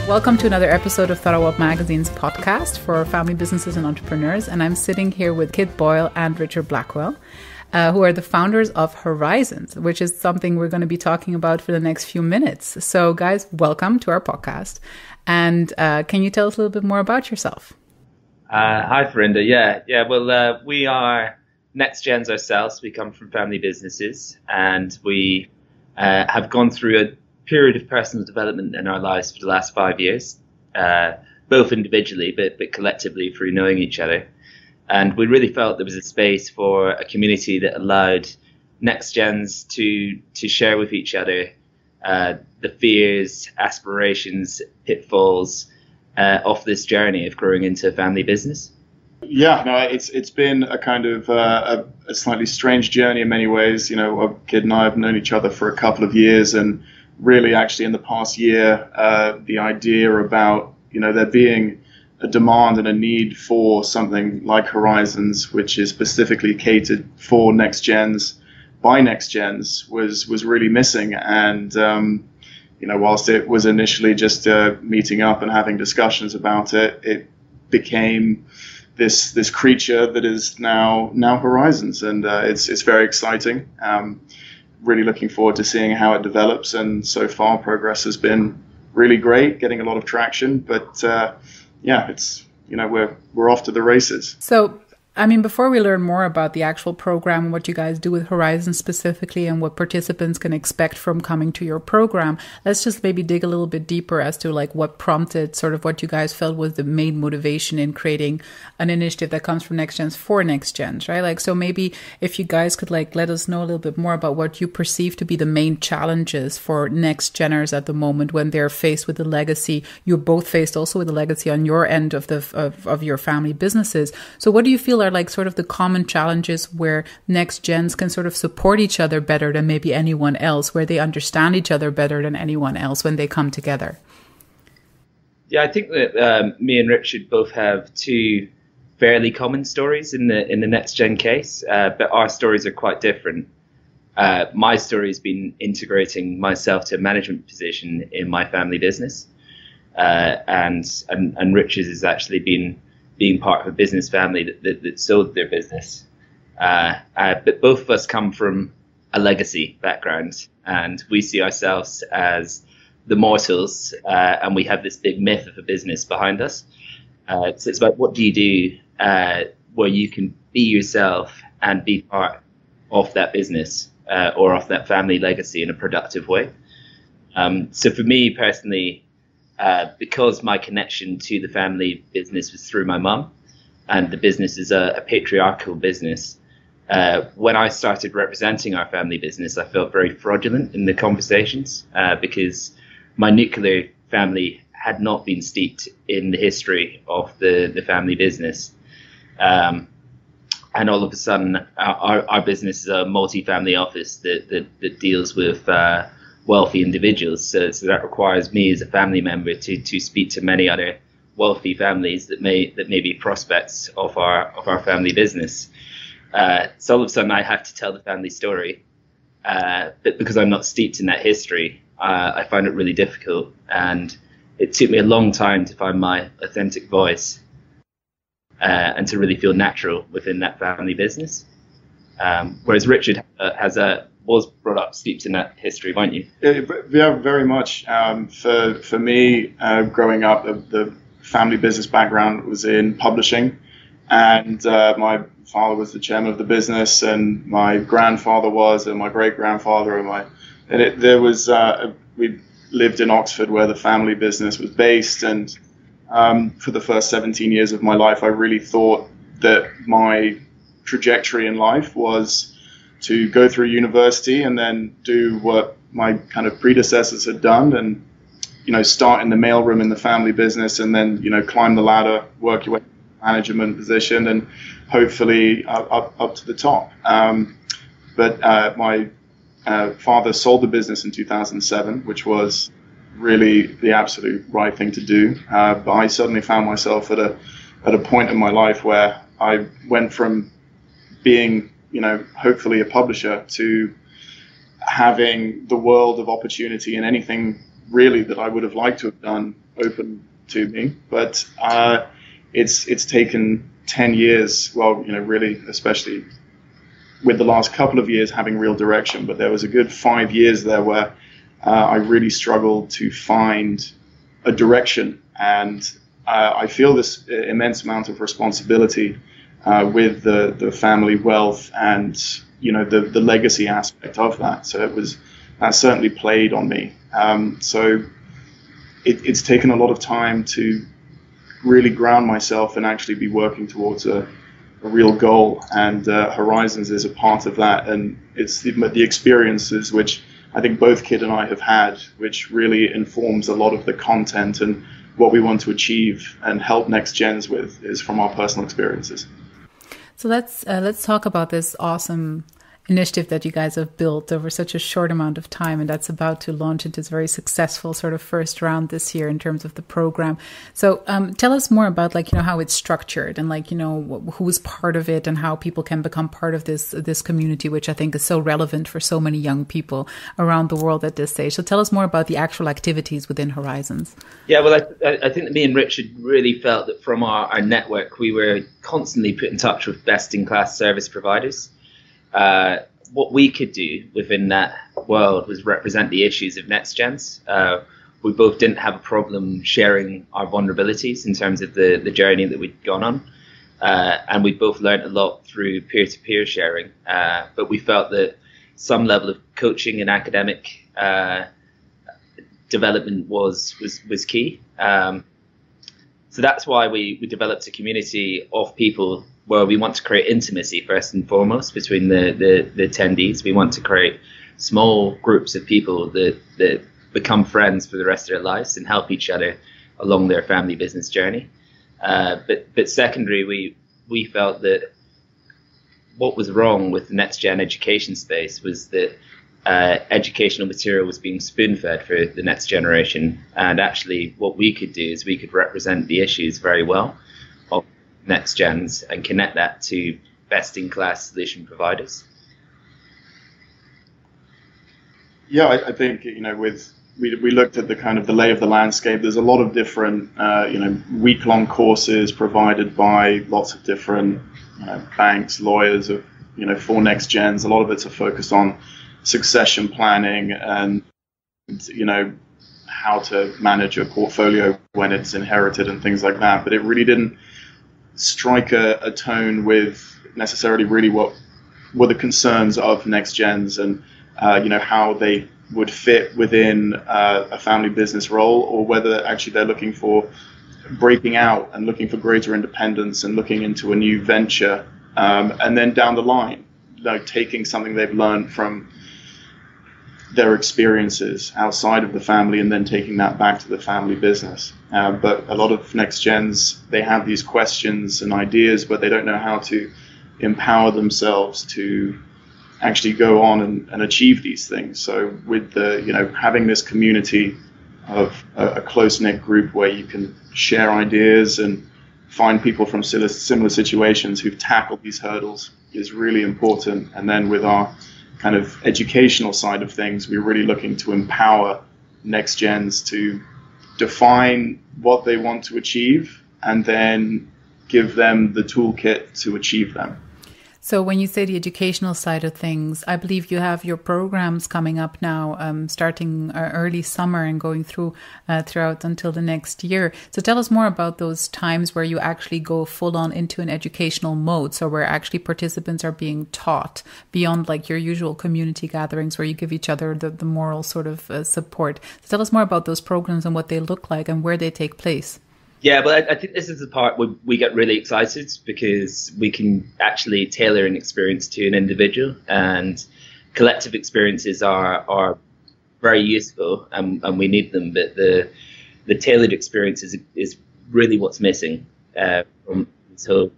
Welcome to another episode of Tharawat Magazine's podcast for family businesses and entrepreneurs. And I'm sitting here with Kydd Boyle and Richard Blackwell, who are the founders of Horizons, which is something we're going to be talking about for the next few minutes. So guys, welcome to our podcast. And can you tell us a little bit more about yourself? Hi, Farinda. Well, we are next gens ourselves. We come from family businesses, and we have gone through a period of personal development in our lives for the last 5 years, both individually, but collectively through knowing each other. And we really felt there was a space for a community that allowed next gens to share with each other the fears, aspirations, pitfalls of this journey of growing into a family business. Yeah, no, it's been a kind of a slightly strange journey in many ways. You know, Kydd and I have known each other for a couple of years, and really actually in the past year, the idea about, you know, there being a demand and a need for something like Horizons, which is specifically catered for next gens by next gens, was really missing. And, you know, whilst it was initially just meeting up and having discussions about it, it became this creature that is now Horizons, and it's very exciting. Really looking forward to seeing how it develops, and so far progress has been really great, getting a lot of traction. But it's, you know, we're off to the races. So, I mean, before we learn more about the actual program and what you guys do with Horizons specifically and what participants can expect from coming to your program, let's just maybe dig a little bit deeper as to like what prompted sort of what you guys felt was the main motivation in creating an initiative that comes from next gens for next gens, right? Like, so maybe if you guys could like let us know a little bit more about what you perceive to be the main challenges for next geners at the moment when they're faced with the legacy. You're both faced also with the legacy on your end of of your family businesses. So what do you feel are like sort of the common challenges where next gens can sort of support each other better than maybe anyone else, where they understand each other better than anyone else when they come together? Yeah, I think that me and Richard both have two fairly common stories in the next gen case, but our stories are quite different. My story has been integrating myself to a management position in my family business, and Richard's has actually been being part of a business family that sold their business. But both of us come from a legacy background, and we see ourselves as the mortals, and we have this big myth of a business behind us. So it's about what do you do where you can be yourself and be part of that business or of that family legacy in a productive way. So for me personally, because my connection to the family business was through my mum, and the business is a patriarchal business, when I started representing our family business, I felt very fraudulent in the conversations because my nuclear family had not been steeped in the history of the family business. And all of a sudden, our business is a multi-family office that deals with wealthy individuals, so that requires me as a family member to speak to many other wealthy families that may be prospects of our family business. So all of a sudden I have to tell the family story, but because I'm not steeped in that history, I find it really difficult, and it took me a long time to find my authentic voice and to really feel natural within that family business. Whereas Richard was brought up steeped in that history, weren't you? Yeah, very much. For me, growing up, the family business background was in publishing, and my father was the chairman of the business, and my grandfather was, and my great grandfather, we lived in Oxford where the family business was based, and for the first 17 years of my life, I really thought that my trajectory in life was to go through university and then do what my kind of predecessors had done, and, you know, start in the mailroom in the family business, and then, you know, climb the ladder, work your way to management position, and hopefully up to the top. But my father sold the business in 2007, which was really the absolute right thing to do. But I suddenly found myself at a point in my life where I went from being, you know, hopefully a publisher to having the world of opportunity in anything really that I would have liked to have done open to me, but it's taken 10 years. Well, really, especially with the last couple of years having real direction, but there was a good 5 years there where I really struggled to find a direction, and I feel this immense amount of responsibility with the family wealth and the legacy aspect of that. So that certainly played on me. So it's taken a lot of time to really ground myself and actually be working towards a real goal, and Horizons is a part of that, and it's the experiences which I think both Kydd and I have had, which really informs a lot of the content and what we want to achieve and help next gens with, is from our personal experiences. So let's talk about this awesome initiative that you guys have built over such a short amount of time, and that's about to launch into its very successful sort of first round this year in terms of the program. So tell us more about how it's structured, and who's part of it, and how people can become part of this community, which I think is so relevant for so many young people around the world at this stage. So tell us more about the actual activities within Horizons. Yeah, well, I think that me and Richard really felt that from our network, we were constantly put in touch with best-in-class service providers. What we could do within that world was represent the issues of next gens. We both didn't have a problem sharing our vulnerabilities in terms of the journey that we'd gone on. And we both learned a lot through peer-to-peer sharing. But we felt that some level of coaching and academic development was key. So that's why we developed a community of people where we want to create intimacy first and foremost between the attendees. We want to create small groups of people that become friends for the rest of their lives and help each other along their family business journey. But secondary, we felt that what was wrong with the next gen education space was that educational material was being spoon-fed for the next generation. And actually what we could do is we could represent the issues very well of next gens and connect that to best-in-class solution providers. Yeah, I think we looked at the kind of the lay of the landscape. There's a lot of different week-long courses provided by lots of different banks, lawyers of for next gens. A lot of it's a focus on succession planning and how to manage a portfolio when it's inherited and things like that. But it really didn't strike a tone with necessarily really what were the concerns of next gens and how they would fit within a family business role, or whether actually they're looking for breaking out and looking for greater independence and looking into a new venture, and then down the line taking something they've learned from their experiences outside of the family and then taking that back to the family business. But a lot of next gens, they have these questions and ideas, but they don't know how to empower themselves to actually go on and achieve these things. So with having this community of a close-knit group where you can share ideas and find people from similar situations who've tackled these hurdles is really important. And then with our kind of educational side of things, we're really looking to empower next gens to define what they want to achieve and then give them the toolkit to achieve them. So when you say the educational side of things, I believe you have your programs coming up now, starting early summer and going through throughout until the next year. So tell us more about those times where you actually go full on into an educational mode. So where actually participants are being taught beyond like your usual community gatherings where you give each other the moral sort of support. So tell us more about those programs and what they look like and where they take place. Yeah, well, I think this is the part where we get really excited because we can actually tailor an experience to an individual, and collective experiences are very useful and we need them, but the tailored experience is really what's missing from this whole.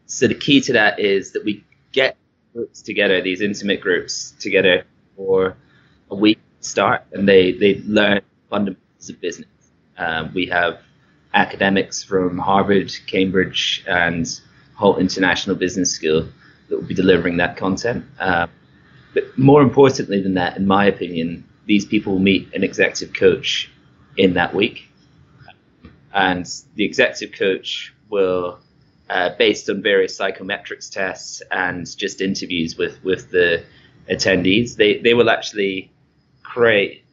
So the key to that is that we get groups together, these intimate groups together for a week start, and they learn fundamentals of business. We have academics from Harvard, Cambridge, and Holt International Business School that will be delivering that content. But But more importantly than that, in my opinion, these people will meet an executive coach in that week. And the executive coach will, based on various psychometrics tests and just interviews with the attendees, they will actually create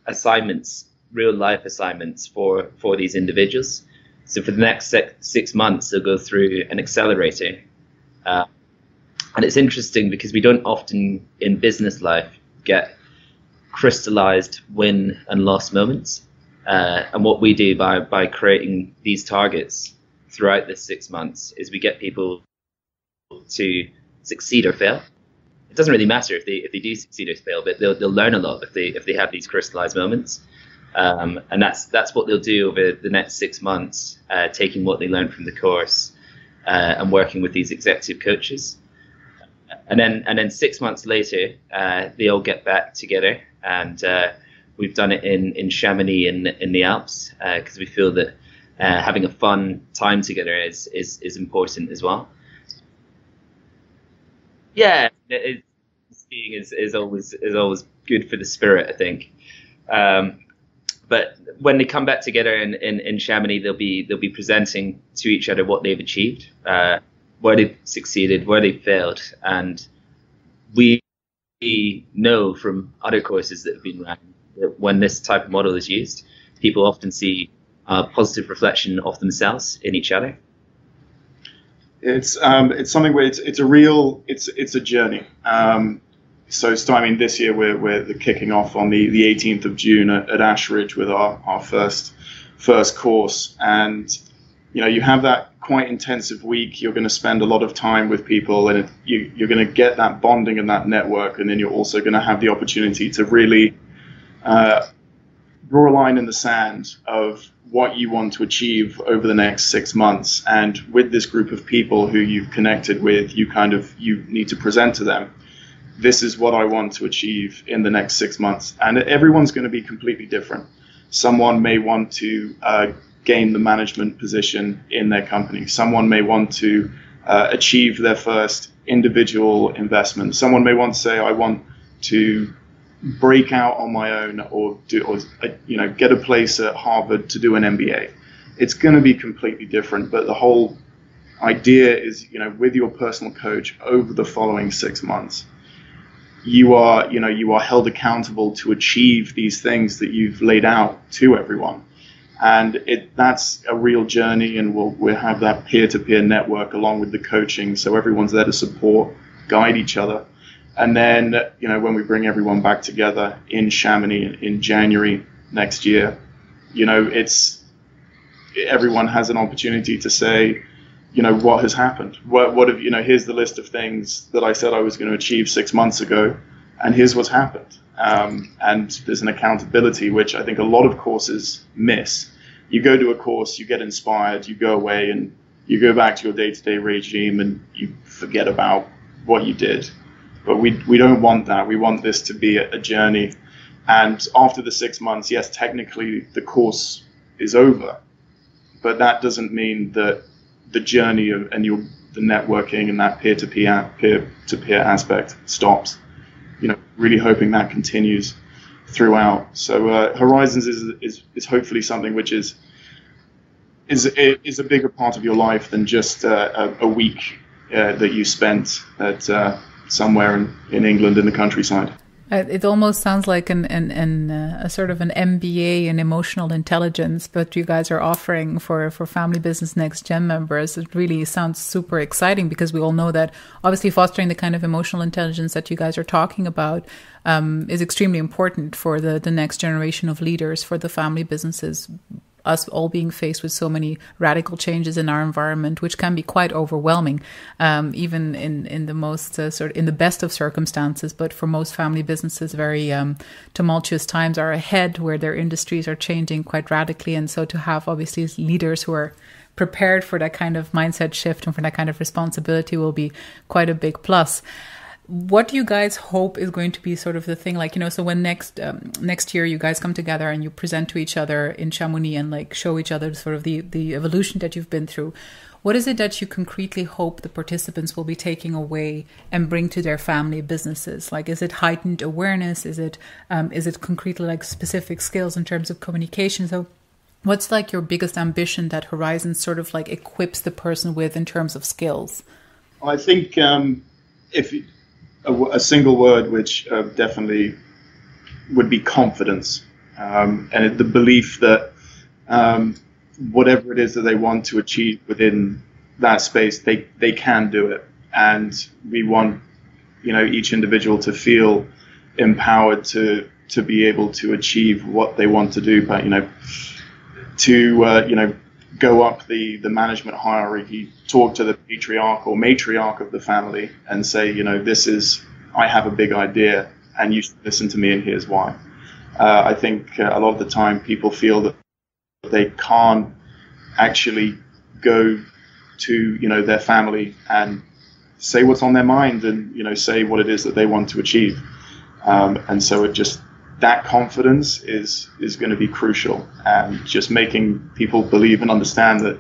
assignments, real life assignments for these individuals. So for the next 6 months, they'll go through an accelerator. And it's interesting because we don't often in business life get crystallized win and loss moments. And what we do by creating these targets throughout this 6 months is we get people to succeed or fail. It doesn't really matter if they do succeed or fail, but they'll learn a lot if they have these crystallized moments. And that's what they'll do over the next 6 months, taking what they learned from the course and working with these executive coaches. And then 6 months later, they all get back together, and we've done it in Chamonix in the Alps because we feel that having a fun time together is important as well. Yeah, skiing is always good for the spirit, I think. But when they come back together in Chamonix, they'll be presenting to each other what they've achieved, where they've succeeded, where they've failed, and we know from other courses that have been run that when this type of model is used, people often see a positive reflection of themselves in each other. It's something where it's a journey. So starting this year, we're kicking off on the 18th of June at Ashridge with our first course, and you have that quite intensive week. You're going to spend a lot of time with people, and you're going to get that bonding and that network, and then you're also going to have the opportunity to really draw a line in the sand of what you want to achieve over the next 6 months. And with this group of people who you've connected with, you need to present to them, this is what I want to achieve in the next 6 months. And everyone's going to be completely different. Someone may want to gain the management position in their company. Someone may want to achieve their first individual investment. Someone may want to say, I want to break out on my own, or get a place at Harvard to do an MBA. It's going to be completely different, but the whole idea is, with your personal coach over the following 6 months, you are held accountable to achieve these things that you've laid out to everyone. And that's a real journey, and we'll have that peer-to-peer network along with the coaching, so everyone's there to support, guide each other. And then, when we bring everyone back together in Chamonix in January next year, everyone has an opportunity to say, what has happened? What have, here's the list of things that I said I was going to achieve 6 months ago, and here's what's happened. And there's an accountability, which I think a lot of courses miss. You go to a course, you get inspired, you go away, and you go back to your day-to-day regime, and you forget about what you did. But we don't want that. We want this to be a journey. And after the 6 months, yes, technically the course is over, but that doesn't mean that the journey and the networking and that peer-to-peer aspect stops. Really hoping that continues throughout. So Horizons is hopefully something which is a bigger part of your life than just a week that you spent at somewhere in England in the countryside. It almost sounds like a sort of an MBA in emotional intelligence, but you guys are offering for Family Business Next Gen members. It really sounds super exciting, because we all know that obviously fostering the kind of emotional intelligence that you guys are talking about is extremely important for the next generation of leaders, for the family businesses, us all being faced with so many radical changes in our environment, which can be quite overwhelming, even in the most in the best of circumstances. But for most family businesses, very tumultuous times are ahead, where their industries are changing quite radically. And so to have obviously leaders who are prepared for that kind of mindset shift and for that kind of responsibility will be quite a big plus. What do you guys hope is going to be sort of the thing, so when next year you guys come together and you present to each other in Chamonix and show each other sort of the evolution that you've been through, what is it that you concretely hope the participants will be taking away and bring to their family businesses? Like, is it heightened awareness? Is it concretely like specific skills in terms of communication? So what's like your biggest ambition that Horizon sort of like equips the person with in terms of skills? I think if a single word which definitely would be confidence, and the belief that whatever it is that they want to achieve within that space, they can do it. And we want, each individual to feel empowered to be able to achieve what they want to do, but to go up the management hierarchy, talk to the patriarch or matriarch of the family and say, I have a big idea and you should listen to me, and here's why. I think a lot of the time people feel that they can't actually go to their family and say what's on their mind and say what it is that they want to achieve, and so that confidence is going to be crucial, and just making people believe and understand that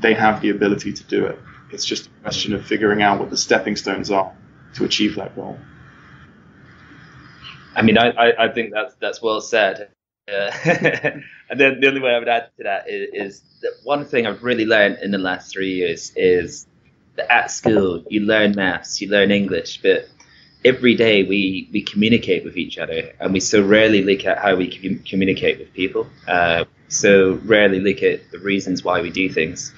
they have the ability to do it. It's just a question of figuring out what the stepping stones are to achieve that goal. I mean, I think that's well said. And then the only way I would add to that is that one thing I've really learned in the last 3 years is that at school you learn maths, you learn English, but every day we communicate with each other, and we so rarely look at how we communicate with people. So rarely look at the reasons why we do things.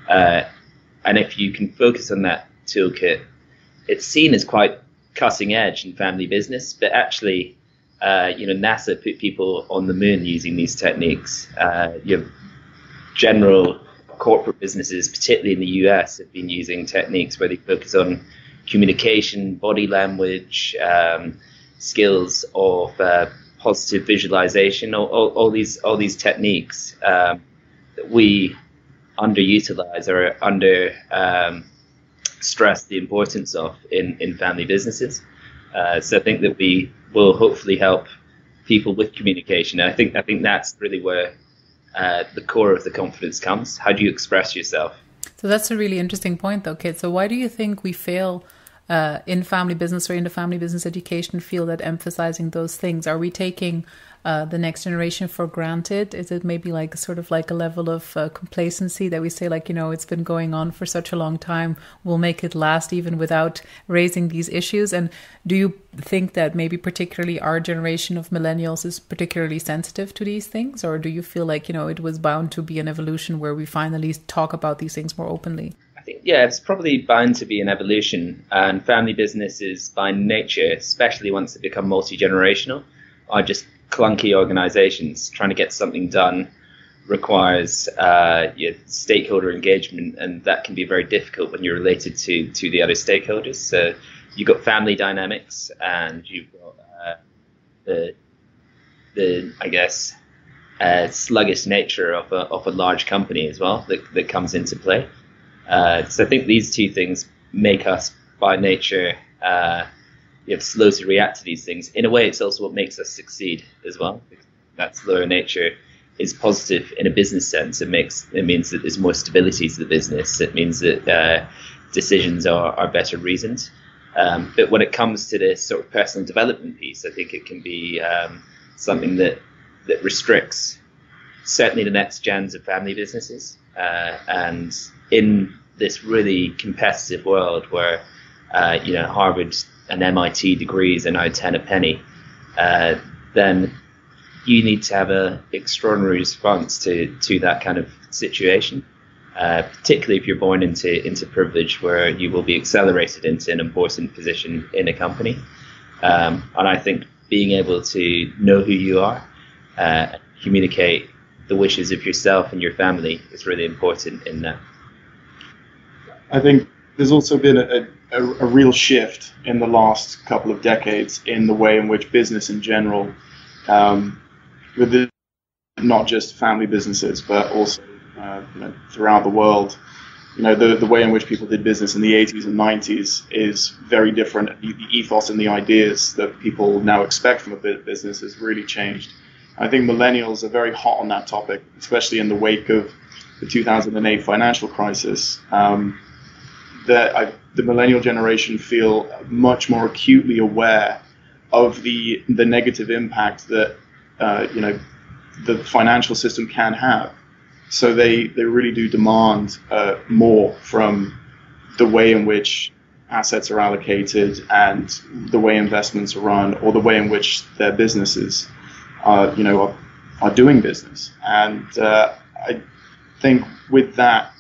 And if you can focus on that toolkit, it's seen as quite cutting edge in family business, but actually, NASA put people on the moon using these techniques. Your general corporate businesses, particularly in the US, have been using techniques where they focus on communication, body language, skills of positive visualization, all these techniques that we underutilize or under stress the importance of in family businesses. So I think that we will hopefully help people with communication. And I think that's really where the core of the confidence comes. How do you express yourself? So that's a really interesting point, though, Kydd. So why do you think we fail in family business or in the family business education field at emphasizing those things? Are we taking the next generation for granted? Is it maybe like sort of like a level of complacency that we say, like, it's been going on for such a long time, we'll make it last even without raising these issues? And do you think that maybe particularly our generation of millennials is particularly sensitive to these things? Or do you feel like, it was bound to be an evolution where we finally talk about these things more openly? I think, it's probably bound to be an evolution, and family businesses by nature, especially once they become multi-generational, are just clunky organizations. Trying to get something done requires stakeholder engagement, and that can be very difficult when you're related to the other stakeholders. So you've got family dynamics, and you've got the I guess sluggish nature of a large company as well that comes into play. So I think these two things make us by nature slow to react to these things. In a way, it's also what makes us succeed as well. That slower nature is positive in a business sense. It means that there's more stability to the business. It means that decisions are better reasoned. But when it comes to this sort of personal development piece, I think it can be something that restricts certainly the next gens of family businesses. And in this really competitive world where Harvard and MIT degrees are now 10 a penny, then you need to have an extraordinary response to that kind of situation, particularly if you're born into privilege, where you will be accelerated into an important position in a company. And I think being able to know who you are, communicate the wishes of yourself and your family is really important in that. I think there's also been a real shift in the last couple of decades in the way in which business in general, not just family businesses, but also throughout the world, the way in which people did business in the 80s and 90s is very different. The ethos and the ideas that people now expect from a business has really changed. I think millennials are very hot on that topic, especially in the wake of the 2008 financial crisis, the millennial generation feel much more acutely aware of the negative impact that the financial system can have. So they really do demand more from the way in which assets are allocated and the way investments are run, or the way in which their businesses are doing business. And I think with that,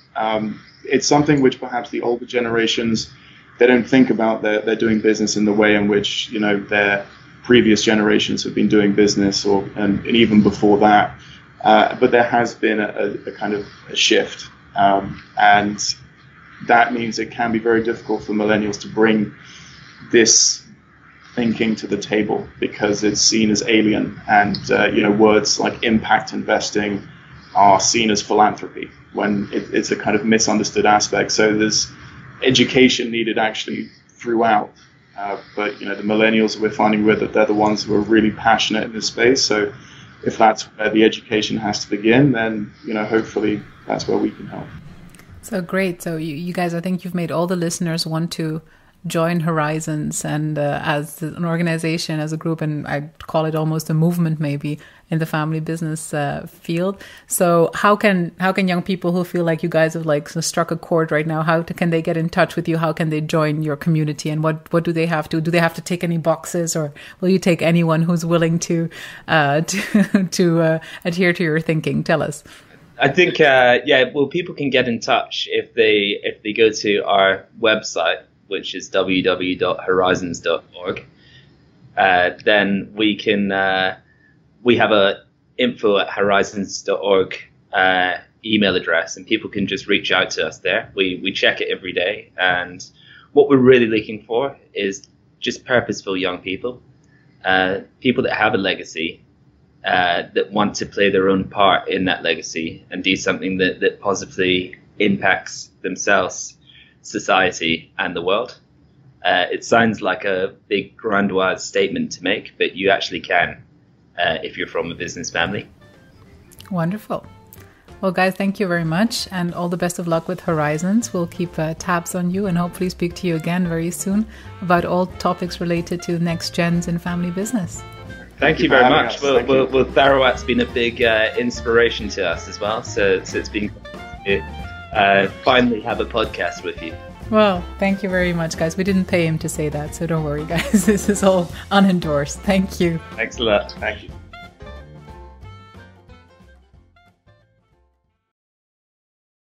it's something which perhaps the older generations, they don't think about. They're doing business in the way in which their previous generations have been doing business, and even before that. But there has been a kind of a shift, and that means it can be very difficult for millennials to bring this thinking to the table, because it's seen as alien, and words like impact investing are seen as philanthropy, when it's a kind of misunderstood aspect. So there's education needed actually throughout. But the millennials, we're finding that they're the ones who are really passionate in this space. So if that's where the education has to begin, then hopefully that's where we can help. So great. So you guys, I think you've made all the listeners want to join Horizons, and as an organization, as a group, and I'd call it almost a movement maybe in the family business field. So how can young people who feel like you guys have struck a chord right now, how can they get in touch with you? How can they join your community, and what do they have to do? They have to tick any boxes, or will you take anyone who's willing to adhere to your thinking? Tell us. I think people can get in touch if they go to our website, which is www.horizons.org. Then we have a info@horizons.org email address, and people can just reach out to us there. We check it every day, and what we're really looking for is just purposeful young people, people that have a legacy, that want to play their own part in that legacy and do something that positively impacts themselves, society, and the world. It sounds like a big grandiose statement to make, but you actually can if you're from a business family. Wonderful. Well, guys, thank you very much, and all the best of luck with Horizons. We'll keep tabs on you and hopefully speak to you again very soon about all topics related to next gens in family business. Thank you very much. Well, Tharawat's been a big inspiration to us as well, so it's been good to finally have a podcast with you. Well, thank you very much, guys. We didn't pay him to say that, so don't worry, guys. This is all unendorsed. Thank you. Thanks a lot. Thank you.